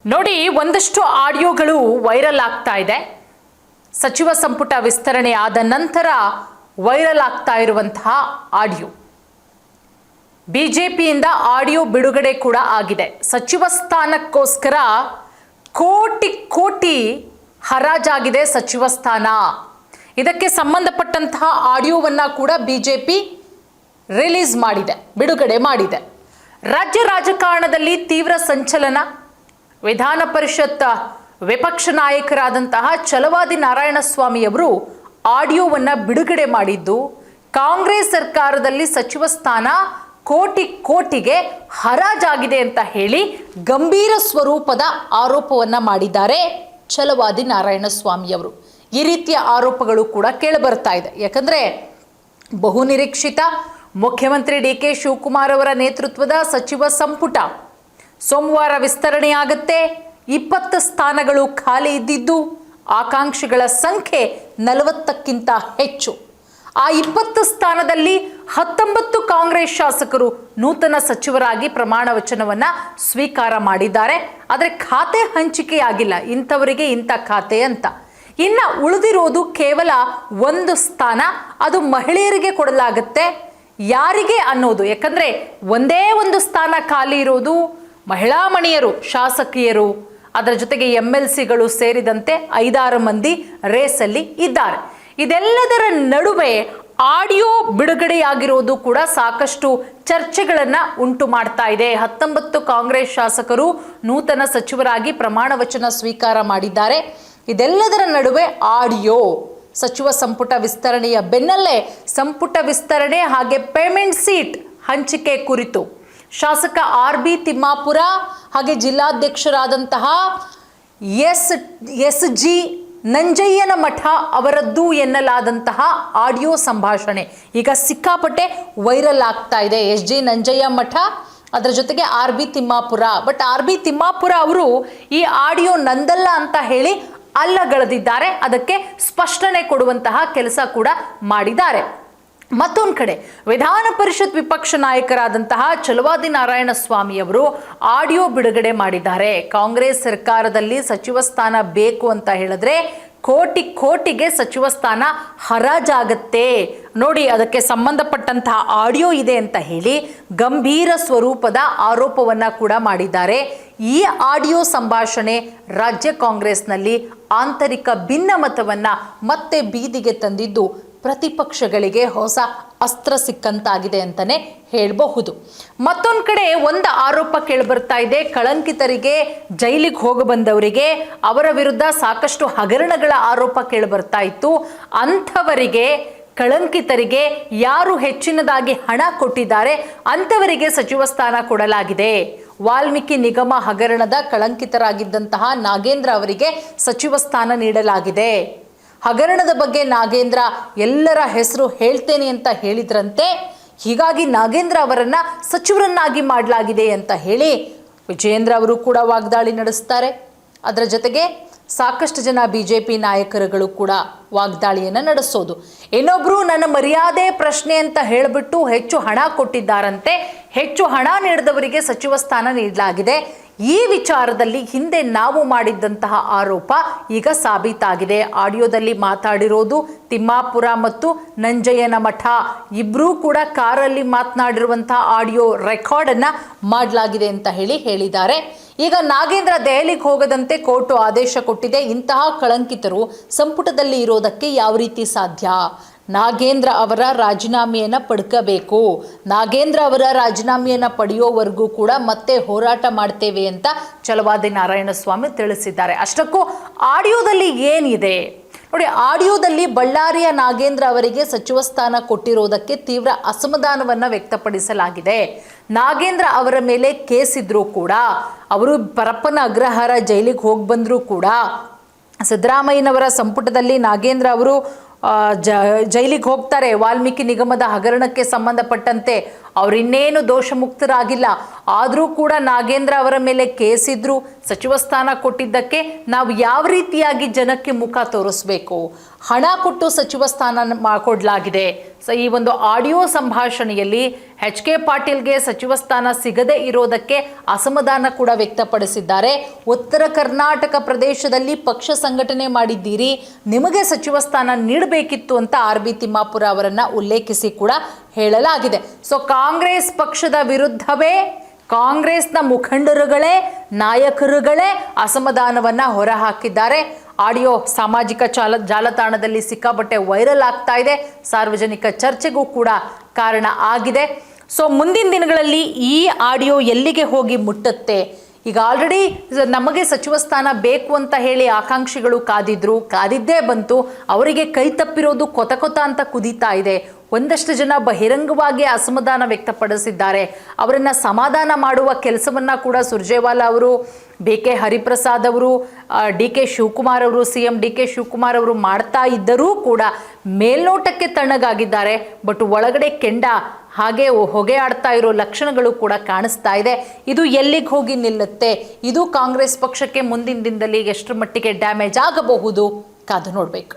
ನೋಡಿ, ಒಂದಷ್ಟು ಆಡಿಯೋಗಳು ವೈರಲ್ ಆಗ್ತಾ ಇದೆ. ಸಚಿವ ಸಂಪುಟ ವಿಸ್ತರಣೆ ಆದ ನಂತರ ವೈರಲ್ ಆಗ್ತಾ ಇರುವಂತಹ ಆಡಿಯೋ. ಬಿಜೆಪಿಯಿಂದ ಆಡಿಯೋ ಬಿಡುಗಡೆ ಕೂಡ ಆಗಿದೆ. ಸಚಿವ ಸ್ಥಾನಕ್ಕೋಸ್ಕರ ಕೋಟಿ ಕೋಟಿ ಹರಾಜಾಗಿದೆ ಸಚಿವ ಸ್ಥಾನ. ಇದಕ್ಕೆ ಸಂಬಂಧಪಟ್ಟಂತಹ ಆಡಿಯೋವನ್ನ ಕೂಡ ಬಿಜೆಪಿ ರಿಲೀಸ್ ಮಾಡಿದೆ, ಬಿಡುಗಡೆ ಮಾಡಿದೆ. ರಾಜ್ಯ ರಾಜಕಾರಣದಲ್ಲಿ ತೀವ್ರ ಸಂಚಲನ. ವಿಧಾನ ಪರಿಷತ್ ವಿಪಕ್ಷ ನಾಯಕರಾದಂತಹ ಛಲವಾದಿ ನಾರಾಯಣಸ್ವಾಮಿ ಅವರು ಆಡಿಯೋವನ್ನ ಬಿಡುಗಡೆ ಮಾಡಿದ್ದು, ಕಾಂಗ್ರೆಸ್ ಸರ್ಕಾರದಲ್ಲಿ ಸಚಿವ ಸ್ಥಾನ ಕೋಟಿ ಕೋಟಿಗೆ ಹರಾಜಾಗಿದೆ ಅಂತ ಹೇಳಿ ಗಂಭೀರ ಸ್ವರೂಪದ ಆರೋಪವನ್ನ ಮಾಡಿದ್ದಾರೆ ಛಲವಾದಿ ನಾರಾಯಣಸ್ವಾಮಿ ಅವರು. ಈ ರೀತಿಯ ಆರೋಪಗಳು ಕೂಡ ಕೇಳಿಬರ್ತಾ ಇದೆ. ಯಾಕಂದ್ರೆ ಬಹುನಿರೀಕ್ಷಿತ ಮುಖ್ಯಮಂತ್ರಿ ಡಿ.ಕೆ. ಶಿವಕುಮಾರ್ ಅವರ ನೇತೃತ್ವದ ಸಚಿವ ಸಂಪುಟ ಸೋಮವಾರ ವಿಸ್ತರಣೆಯಾಗುತ್ತೆ. 20 ಸ್ಥಾನಗಳು ಖಾಲಿ ಇದ್ದಿದ್ದು ಆಕಾಂಕ್ಷಿಗಳ ಸಂಖ್ಯೆ 40ಕ್ಕಿಂತ ಹೆಚ್ಚು. ಆ 20 ಸ್ಥಾನದಲ್ಲಿ 19 ಕಾಂಗ್ರೆಸ್ ಶಾಸಕರು ನೂತನ ಸಚಿವರಾಗಿ ಪ್ರಮಾಣ ವಚನವನ್ನ ಸ್ವೀಕಾರ ಮಾಡಿದ್ದಾರೆ. ಆದರೆ ಖಾತೆ ಹಂಚಿಕೆಯಾಗಿಲ್ಲ, ಇಂಥವರಿಗೆ ಇಂಥ ಖಾತೆ ಅಂತ. ಇನ್ನು ಉಳಿದಿರೋದು ಕೇವಲ 1 ಸ್ಥಾನ, ಅದು ಮಹಿಳೆಯರಿಗೆ ಕೊಡಲಾಗುತ್ತೆ. ಯಾರಿಗೆ ಅನ್ನೋದು, ಯಾಕಂದ್ರೆ ಒಂದೇ ಒಂದು ಸ್ಥಾನ ಖಾಲಿ ಇರೋದು ಮಹಿಳಾ ಮಣಿಯರು, ಶಾಸಕಿಯರು, ಅದರ ಜೊತೆಗೆ MLCಗಳು ಸೇರಿದಂತೆ 5-6 ಮಂದಿ ರೇಸಲ್ಲಿ ಇದ್ದಾರೆ. ಇದೆಲ್ಲದರ ನಡುವೆ ಆಡಿಯೋ ಬಿಡುಗಡೆಯಾಗಿರೋದು ಕೂಡ ಸಾಕಷ್ಟು ಚರ್ಚೆಗಳನ್ನ ಉಂಟು ಮಾಡ್ತಾ ಇದೆ. 19 ಕಾಂಗ್ರೆಸ್ ಶಾಸಕರು ನೂತನ ಸಚಿವರಾಗಿ ಪ್ರಮಾಣ ವಚನ ಸ್ವೀಕಾರ ಮಾಡಿದ್ದಾರೆ. ಇದೆಲ್ಲದರ ನಡುವೆ ಆಡಿಯೋ ಸಚಿವ ಸಂಪುಟ ವಿಸ್ತರಣೆಯ ಬೆನ್ನಲ್ಲೇ ಸಂಪುಟ ವಿಸ್ತರಣೆ ಹಾಗೆ ಪೇಮೆಂಟ್ ಸೀಟ್ ಹಂಚಿಕೆ ಕುರಿತು ಶಾಸಕ RB ತಿಮ್ಮಾಪುರ ಹಾಗೆ ಜಿಲ್ಲಾಧ್ಯಕ್ಷರಾದಂತಹ SG ನಂಜಯ್ಯನಮಠ ಅವರದ್ದು ಎನ್ನಲಾದಂತಹ ಆಡಿಯೋ ಸಂಭಾಷಣೆ ಈಗ ಸಿಕ್ಕಾಪಟ್ಟೆ ವೈರಲ್ ಆಗ್ತಾ ಇದೆ. SG ನಂಜಯ್ಯಮಠ, ಅದರ ಜೊತೆಗೆ RB Timmapur. But RB Timmapur ಅವರು ಈ ಆಡಿಯೋ ನಂದಲ್ಲ ಅಂತ ಹೇಳಿ ಅಲ್ಲಗಳೆದಿದ್ದಾರೆ. ಅದಕ್ಕೆ ಸ್ಪಷ್ಟನೆ ಕೊಡುವಂತಹ ಕೆಲಸ ಕೂಡ ಮಾಡಿದ್ದಾರೆ. ಮತ್ತೊಂದು ಕಡೆ ವಿಧಾನ ಪರಿಷತ್ ವಿಪಕ್ಷ ನಾಯಕರಾದಂತಹ ಛಲವಾದಿ ನಾರಾಯಣಸ್ವಾಮಿ ಅವರು ಆಡಿಯೋ ಬಿಡುಗಡೆ ಮಾಡಿದ್ದಾರೆ. ಕಾಂಗ್ರೆಸ್ ಸರ್ಕಾರದಲ್ಲಿ ಸಚಿವ ಸ್ಥಾನ ಬೇಕು ಅಂತ ಹೇಳಿದ್ರೆ ಕೋಟಿ ಕೋಟಿಗೆ ಸಚಿವ ಸ್ಥಾನ ಹರಾಜಾಗತ್ತೆ ನೋಡಿ, ಅದಕ್ಕೆ ಸಂಬಂಧಪಟ್ಟಂತಹ ಆಡಿಯೋ ಇದೆ ಅಂತ ಹೇಳಿ ಗಂಭೀರ ಸ್ವರೂಪದ ಆರೋಪವನ್ನ ಕೂಡ ಮಾಡಿದ್ದಾರೆ. ಈ ಆಡಿಯೋ ಸಂಭಾಷಣೆ ರಾಜ್ಯ ಕಾಂಗ್ರೆಸ್ನಲ್ಲಿ ಆಂತರಿಕ ಭಿನ್ನಮತವನ್ನ ಮತ್ತೆ ಬೀದಿಗೆ ತಂದಿದ್ದು ಪ್ರತಿಪಕ್ಷಗಳಿಗೆ ಹೊಸ ಅಸ್ತ್ರ ಸಿಕ್ಕಂತಾಗಿದೆ ಅಂತಾನೆ ಹೇಳಬಹುದು. ಮತ್ತೊಂದು ಕಡೆ ಒಂದು ಆರೋಪ ಕೇಳಿಬರ್ತಾ ಇದೆ. ಕಳಂಕಿತರಿಗೆ, ಜೈಲಿಗೆ ಹೋಗಿ ಬಂದವರಿಗೆ, ಅವರ ವಿರುದ್ಧ ಸಾಕಷ್ಟು ಹಗರಣಗಳ ಆರೋಪ ಕೇಳಿಬರ್ತಾ ಇತ್ತು. ಅಂಥವರಿಗೆ, ಕಳಂಕಿತರಿಗೆ ಯಾರು ಹೆಚ್ಚಿನದಾಗಿ ಹಣ ಕೊಟ್ಟಿದ್ದಾರೆ ಅಂಥವರಿಗೆ ಸಚಿವ ಸ್ಥಾನ ಕೊಡಲಾಗಿದೆ. ವಾಲ್ಮೀಕಿ ನಿಗಮ ಹಗರಣದ ಕಳಂಕಿತರಾಗಿದ್ದಂತಹ ನಾಗೇಂದ್ರ ಅವರಿಗೆ ಸಚಿವ ಸ್ಥಾನ ನೀಡಲಾಗಿದೆ. ಹಗರಣದ ಬಗ್ಗೆ ನಾಗೇಂದ್ರ ಎಲ್ಲರ ಹೆಸರು ಹೇಳ್ತೇನೆ ಅಂತ ಹೇಳಿದ್ರಂತೆ. ಹೀಗಾಗಿ ನಾಗೇಂದ್ರ ಅವರನ್ನ ಸಚಿವರನ್ನಾಗಿ ಮಾಡಲಾಗಿದೆ ಅಂತ ಹೇಳಿ ವಿಜಯೇಂದ್ರ ಅವರು ಕೂಡ ವಾಗ್ದಾಳಿ ನಡೆಸ್ತಾರೆ. ಅದರ ಜೊತೆಗೆ ಸಾಕಷ್ಟು ಜನ ಬಿಜೆಪಿ ನಾಯಕರುಗಳು ಕೂಡ ವಾಗ್ದಾಳಿಯನ್ನು ನಡೆಸೋದು. ಇನ್ನೊಬ್ರು ನನ್ನ ಮರ್ಯಾದೆ ಪ್ರಶ್ನೆ ಅಂತ ಹೇಳಿಬಿಟ್ಟು ಹೆಚ್ಚು ಹಣ ಕೊಟ್ಟಿದ್ದಾರಂತೆ. ಹೆಚ್ಚು ಹಣ ನೀಡಿದವರಿಗೆ ಸಚಿವ ಸ್ಥಾನ ನೀಡಲಾಗಿದೆ. ಈ ವಿಚಾರದಲ್ಲಿ ಹಿಂದೆ ನಾವು ಮಾಡಿದ್ದಂತಹ ಆರೋಪ ಈಗ ಸಾಬೀತಾಗಿದೆ. ಆಡಿಯೋದಲ್ಲಿ ಮಾತಾಡಿರೋದು ತಿಮ್ಮಾಪುರ ಮತ್ತು ನಂಜಯ್ಯನಮಠ ಇಬ್ಬರೂ ಕೂಡ ಕಾರಲ್ಲಿ ಮಾತನಾಡಿರುವಂತಹ ಆಡಿಯೋ ರೆಕಾರ್ಡನ್ನು ಮಾಡಲಾಗಿದೆ ಅಂತ ಹೇಳಿದ್ದಾರೆ. ಈಗ ನಾಗೇಂದ್ರ ದೆಹಲಿಗೆ ಹೋಗದಂತೆ ಕೋರ್ಟ್ ಆದೇಶ ಕೊಟ್ಟಿದೆ. ಇಂತಹ ಕಳಂಕಿತರು ಸಂಪುಟದಲ್ಲಿ ಇರೋದಕ್ಕೆ ಯಾವ ರೀತಿ ಸಾಧ್ಯ? ನಾಗೇಂದ್ರ ಅವರ ರಾಜೀನಾಮೆಯನ್ನು ಪಡ್ಕೋಬೇಕು. ನಾಗೇಂದ್ರ ಅವರ ರಾಜೀನಾಮೆಯನ್ನು ಪಡೆಯೋವರೆಗೂ ಕೂಡ ಮತ್ತೆ ಹೋರಾಟ ಮಾಡ್ತೇವೆ ಅಂತ ಛಲವಾದಿ ನಾರಾಯಣಸ್ವಾಮಿ ತಿಳಿಸಿದ್ದಾರೆ. ಅಷ್ಟಕ್ಕೂ ಆಡಿಯೋದಲ್ಲಿ ಏನಿದೆ ನೋಡಿ, ಆಡಿಯೋದಲ್ಲಿ ಬಳ್ಳಾರಿಯ ನಾಗೇಂದ್ರ ಅವರಿಗೆ ಸಚಿವ ಸ್ಥಾನ ಕೊಟ್ಟಿರೋದಕ್ಕೆ ತೀವ್ರ ಅಸಮಾಧಾನವನ್ನು ವ್ಯಕ್ತಪಡಿಸಲಾಗಿದೆ. ನಾಗೇಂದ್ರ ಅವರ ಮೇಲೆ ಕೇಸ್ ಇದ್ರೂ ಕೂಡ, ಅವರು ಪರಪ್ಪನ ಅಗ್ರಹಾರ ಜೈಲಿಗೆ ಹೋಗಿ ಬಂದರೂ ಕೂಡ, ಸಿದ್ದರಾಮಯ್ಯನವರ ಸಂಪುಟದಲ್ಲಿ ನಾಗೇಂದ್ರ ಅವರು ಜೈಲಿಗೆ ಹೋಗ್ತಾರೆ. ವಾಲ್ಮೀಕಿ ನಿಗಮದ ಹಗರಣಕ್ಕೆ ಸಂಬಂಧಪಟ್ಟಂತೆ ಅವರಿನ್ನೇನು ದೋಷ ಮುಕ್ತರಾಗಿಲ್ಲ. ಆದರೂ ಕೂಡ ನಾಗೇಂದ್ರ ಅವರ ಮೇಲೆ ಕೇಸಿದ್ರು, ಸಚಿವ ಸ್ಥಾನ ಕೊಟ್ಟಿದ್ದಕ್ಕೆ ನಾವು ಯಾವ ರೀತಿಯಾಗಿ ಜನಕ್ಕೆ ಮುಖ ತೋರಿಸ್ಬೇಕು, ಹಣ ಕೊಟ್ಟು ಸಚಿವ ಸ್ಥಾನ ಕೊಡಲಾಗಿದೆ. ಈ ಒಂದು ಆಡಿಯೋ ಸಂಭಾಷಣೆಯಲ್ಲಿ ಎಚ್ ಕೆ ಪಾಟೀಲ್ಗೆ ಸಚಿವ ಸ್ಥಾನ ಸಿಗದೇ ಇರೋದಕ್ಕೆ ಅಸಮಾಧಾನ ಕೂಡ ವ್ಯಕ್ತಪಡಿಸಿದ್ದಾರೆ. ಉತ್ತರ ಕರ್ನಾಟಕ ಪ್ರದೇಶದಲ್ಲಿ ಪಕ್ಷ ಸಂಘಟನೆ ಮಾಡಿದ್ದೀರಿ, ನಿಮಗೆ ಸಚಿವ ಸ್ಥಾನ ನೀಡಬೇಕಿತ್ತು ಅಂತ RB ತಿಮ್ಮಾಪುರ ಅವರನ್ನ ಉಲ್ಲೇಖಿಸಿ ಕೂಡ ಹೇಳಲಾಗಿದೆ. ಸೊ ಕಾಂಗ್ರೆಸ್ ಪಕ್ಷದ ವಿರುದ್ಧವೇ ಕಾಂಗ್ರೆಸ್ನ ಮುಖಂಡರುಗಳೇ, ನಾಯಕರುಗಳೇ ಅಸಮಾಧಾನವನ್ನ ಹೊರಹಾಕಿದ್ದಾರೆ. ಆಡಿಯೋ ಸಾಮಾಜಿಕ ಜಾಲತಾಣದಲ್ಲಿ ಸಿಕ್ಕಾಪಟ್ಟೆ ವೈರಲ್ ಆಗ್ತಾ ಇದೆ, ಸಾರ್ವಜನಿಕ ಚರ್ಚೆಗೂ ಕೂಡ ಕಾರಣ ಆಗಿದೆ. ಸೊ ಮುಂದಿನ ದಿನಗಳಲ್ಲಿ ಈ ಆಡಿಯೋ ಎಲ್ಲಿಗೆ ಹೋಗಿ ಮುಟ್ಟುತ್ತೆ? ಈಗ ಆಲ್ರೆಡಿ ನಮಗೆ ಸಚಿವ ಸ್ಥಾನ ಬೇಕು ಅಂತ ಹೇಳಿ ಆಕಾಂಕ್ಷಿಗಳು ಕಾದಿದ್ದೇ ಬಂತು. ಅವರಿಗೆ ಕೈ ತಪ್ಪಿರೋದು ಕೊತ ಅಂತ ಕುದೀತಾ ಇದೆ. ಒಂದಷ್ಟು ಜನ ಬಹಿರಂಗವಾಗಿ ಅಸಮಾಧಾನ ವ್ಯಕ್ತಪಡಿಸಿದ್ದಾರೆ. ಅವರನ್ನು ಸಮಾಧಾನ ಮಾಡುವ ಕೆಲಸವನ್ನು ಕೂಡ ಸುರ್ಜೇವಾಲಾ ಅವರು, BK ಹರಿಪ್ರಸಾದ್ ಅವರು, DK ಶಿವಕುಮಾರ್ ಅವರು, CM DK ಶಿವಕುಮಾರ್ ಅವರು ಮಾಡ್ತಾ ಇದ್ದರೂ ಕೂಡ ಮೇಲ್ನೋಟಕ್ಕೆ ತಣ್ಣಗಾಗಿದ್ದಾರೆ. ಬಟ್ ಒಳಗಡೆ ಕೆಂಡ ಹಾಗೆ ಹೊಗೆ ಆಡ್ತಾ ಇರೋ ಲಕ್ಷಣಗಳು ಕೂಡ ಕಾಣಿಸ್ತಾ ಇದೆ. ಇದು ಎಲ್ಲಿಗೆ ಹೋಗಿ ನಿಲ್ಲುತ್ತೆ? ಇದು ಕಾಂಗ್ರೆಸ್ ಪಕ್ಷಕ್ಕೆ ಮುಂದಿನ ದಿನದಲ್ಲಿ ಎಷ್ಟರ ಮಟ್ಟಿಗೆ ಡ್ಯಾಮೇಜ್ ಆಗಬಹುದು? ಕಾದು ನೋಡಬೇಕು.